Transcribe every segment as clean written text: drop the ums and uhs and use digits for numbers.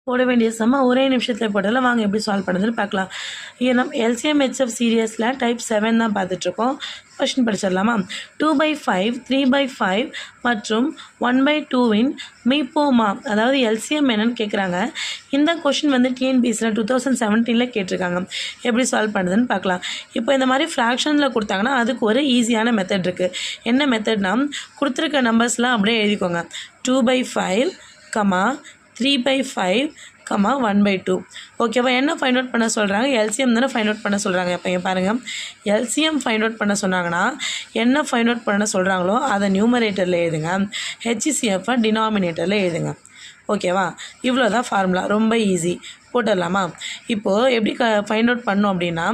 போட வேண்டிய சம ஒரே நிமிஷத்தில் போட்டதில் வாங்க எப்படி சால்வ் பண்ணுறதுன்னு பார்க்கலாம். நம்ம எல்சிஎம் ஹெச்எஃப் சீரியஸில் டைப் 7 தான் பார்த்துட்ருக்கோம். கொஷின் படிச்சிடலாமா? 2/5 3/5 மற்றும் 1/2 மீப்போமா, அதாவது எல்சிஎம் என்னன்னு கேட்குறாங்க. இந்த கொஷின் வந்து டிஎன்பிஎஸ்சியில் 2017 கேட்டிருக்காங்க. எப்படி சால்வ் பண்ணுறதுன்னு பார்க்கலாம். இப்போ இந்த மாதிரி ஃப்ராக்ஷனில் கொடுத்தாங்கன்னா அதுக்கு ஒரு ஈஸியான மெத்தட் இருக்குது. என்ன மெத்தட்னா, கொடுத்துருக்க நம்பர்ஸ்லாம் அப்படியே எழுதிக்கோங்க. 2/5, 3/5, 1/2. ஓகேவா? என்ன ஃபைண்ட் அவுட் பண்ண சொல்கிறாங்க? எல்சிஎம் தானே ஃபைண்ட் அவுட் பண்ண சொல்கிறாங்க. இப்போ இங்கே பாருங்கள், எல்சிஎம் ஃபைண்ட் அவுட் பண்ண சொன்னாங்கன்னா என்ன ஃபைண்ட் அவுட் பண்ண சொல்கிறாங்களோ அதை நியூமரேட்டரில் எழுதுங்க, ஹெச்சிசிஎஃப்பை டினாமினேட்டரில் எழுதுங்க. ஓகேவா? இவ்வளோ தான் ஃபார்முலா, ரொம்ப ஈஸி. போட்டுடலாமா? இப்போது எப்படி ஃபைண்ட் அவுட் பண்ணோம் அப்படின்னா,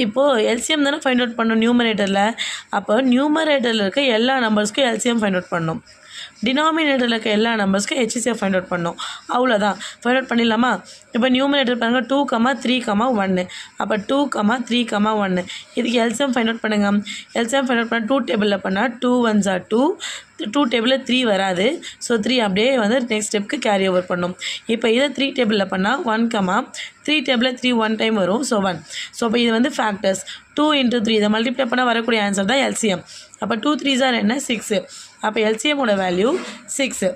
இப்போது எல்சிஎம் தானே ஃபைண்ட் அவுட் பண்ணோம் நியூமரேட்டரில். அப்போ நியூமரேட்டரில் இருக்க எல்லா நம்பர்ஸ்க்கும் எல்சிஎம் ஃபைண்ட் அவுட் பண்ணோம், டினாமினேட்டரில் இருக்க எல்லா நம்பர்ஸ்க்கும் ஹெச்சிசிஎஃப் ஃபைண்ட் அவுட் பண்ணோம். அவ்வளோதான். ஃபைண்ட் அவுட் பண்ணிடலாமா? இப்போ நியூமரேட்டர் பாருங்கள் 2, 3, 1. அப்போ 2, 3, 1. இதுக்கு எல்சிஎம் ஃபைண்ட் அவுட் பண்ணுங்கள். எல்சிஎம் ஃபைண்ட் அவுட் பண்ணால் 2 டேபிளில் பண்ணால் 2 1s are 2, 2 டேபிளில் 3 வராது. ஸோ 3 அப்படியே வந்து நெக்ஸ்ட் ஸ்டெப்புக்கு கேரி ஓவர் பண்ணும். இப்போ இதை 3 டேபிளில் பண்ணால் 1, 3 டேபிளில் 3 1 டைம் வரும். ஸோ 1. ஸோ இப்போ இது வந்து ஃபேக்டர்ஸ். 2 × 3 இதை மல்டிப்ளை பண்ணால் வரக்கூடிய ஆன்சர் தான் எல்சிஎம். அப்போ 2 3s are என்ன? 6. அப்போ எல்சிஎம்மோட வேல்யூ 6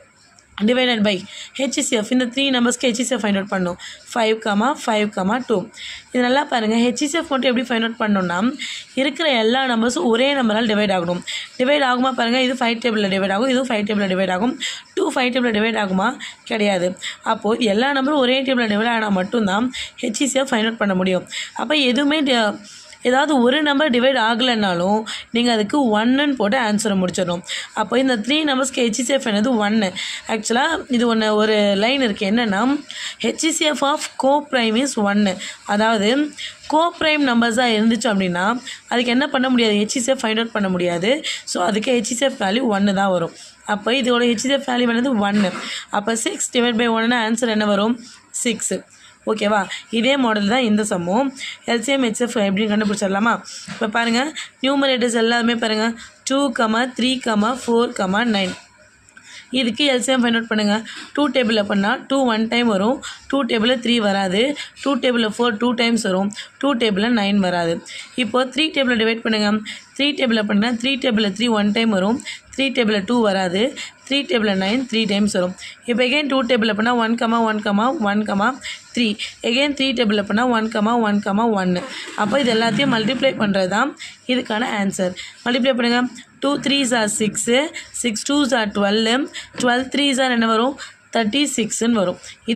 டிவைடட் பை ஹெச்சிசிஎஃப். இந்த 3 நம்பர்ஸ்க்கு ஹெச்சிசிஎஃப் ஃபைண்ட் அவுட் பண்ணணும். 5, 5, 2. இது நல்லா பாருங்கள். ஹெச்சிசிஎஃப் மட்டும் எப்படி ஃபைண்ட் அவுட் பண்ணணும்னா, இருக்கிற எல்லா நம்பர்ஸும் ஒரே நம்பரால் டிவைட் ஆகணும். டிவைட் ஆகுமா பாருங்கள், இது 5 டேபிளில் டிவைட் ஆகும், இதுவும் 5 டேபிளில் டிவைட் ஆகும். 2 5 டேபிளில் டிவைட் ஆகுமா? கிடையாது. அப்போது எல்லா நம்பரும் ஒரே டேபிளில் டிவைட் ஆனால் மட்டும்தான் ஹெச்சிசிஎஃப் ஃபைண்ட் அவுட் பண்ண முடியும். அப்போ எதுவுமே ஏதாவது ஒரு நம்பர் டிவைட் ஆகலைன்னாலும் நீங்கள் அதுக்கு 1ன்னு போட்டு ஆன்சரை முடிச்சிடணும். அப்போ இந்த 3 நம்பர்ஸ்க்கு ஹெச்சிசிஎஃப் என்னது? 1. ஆக்சுவலாக இது ஒரு லைன் இருக்குது. என்னென்னா, HCCF of co prime is 1. அதாவது கோ ப்ரைம் நம்பர்ஸாக இருந்துச்சு அப்படின்னா அதுக்கு என்ன பண்ண முடியாது? ஹெச்சிசிஎஃப் ஃபைண்ட் அவுட் பண்ண முடியாது. ஸோ அதுக்கு ஹெச்சிசிஎஃப் வேல்யூ 1 தான் வரும். அப்போ இதோட ஹெச்சிசிஎஃப் வேல்யூ என்னது? 1. அப்போ 6 டிவைட் பை 1னா ஆன்சர் என்ன வரும்? 6. ஓகேவா? இதே மாடல் தான் இந்த சம்மும். எல்சிஎம் ஹெச்எஃப் எப்படின்னு கண்டுபிடிச்சிடலாமா? இப்போ பாருங்கள், நியூமரேட்டர்ஸ் எல்லாமே பாருங்கள். 2, 3, 4, 9. இதுக்கு எல்சிஎம் ஃபைண்ட் அவுட் பண்ணுங்கள். 2 டேபிளில் பண்ணால் 2 1 டைம் வரும். 2 டேபிளில் 3 வராது. 2 டேபிளில் 4 2 டைம்ஸ் வரும். 2 டேபிளில் 9 வராது. இப்போது 3 டேபிளில் டிவைட் பண்ணுங்கள். 3 டேபிளில் பண்ணால் 3 டேபிளில் 3 1 டைம் வரும். 3 டேபிளில் 2 வராது. 3 டேபிளில் 9 3 டைம்ஸ் வரும். இப்போ எகைன் 2 டேபிளில் பண்ணால் 1, 1, 3. எகைன் 3 டேபிளில் பண்ணால் 1, 1. அப்போ இது எல்லாத்தையும் மல்டிப்ளை பண்ணுறது தான் இதுக்கான ஆன்சர். மல்டிப்ளை பண்ணுங்கள். 2 3s are 6, 6 2s are 12, 12 3s are என்ன வரும்? 36ன்னு வரும்.